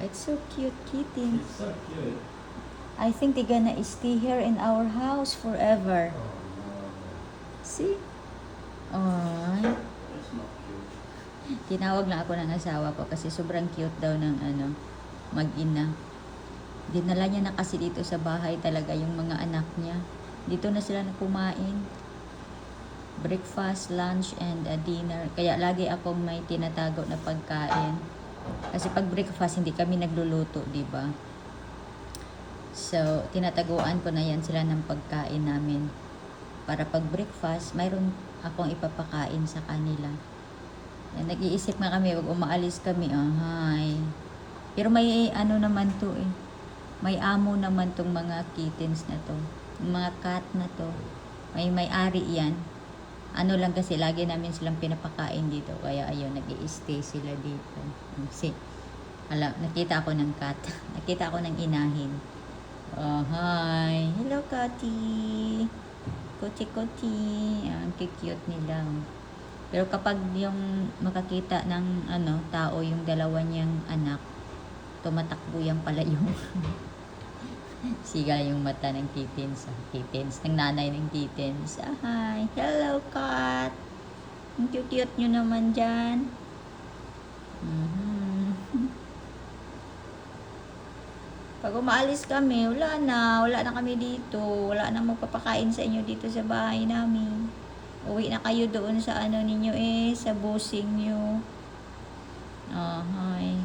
it's so cute, kitten. It's so cute. I think they're gonna stay here in our house forever. Oh no. See? Ay. It's not cute. Tinawag na ako ng asawa ko kasi sobrang cute daw ng mag-ina. Dinala niya na kasi dito sa bahay talaga yung mga anak niya. Dito na sila na kumain. Breakfast, lunch, and dinner. Kaya lagi akong may tinatago na pagkain. Kasi pag breakfast, hindi kami nagluluto, di ba? So, tinataguan ko na yan sila ng pagkain namin. Para pag breakfast, mayroon akong ipapakain sa kanila. Yan, nag-iisip nga kami, wag umaalis kami. Hi. Pero may naman to eh. May amo naman tong mga kittens na to. Mga cat na to. May-ari yan. Lang kasi, lagi namin silang pinapakain dito. Kaya ayun, nag-i-stay sila dito. See, nakita ako ng cat. Nakita ako ng inahin. Oh, hi. Hello, Kati. Kuti-kuti. Ang cute nila. Pero kapag yung makakita ng tao, yung dalawa niyang anak, tumatakbo yan pala yung siga yung mata ng kittens. Kittens, ng nanay ng kittens. Hi. Hello, cat. Ang cute nyo naman dyan. Pag umaalis kami, wala na kami dito. Wala na magpapakain sa inyo dito sa bahay namin. Uwi na kayo doon sa ninyo sa busing nyo. Hi.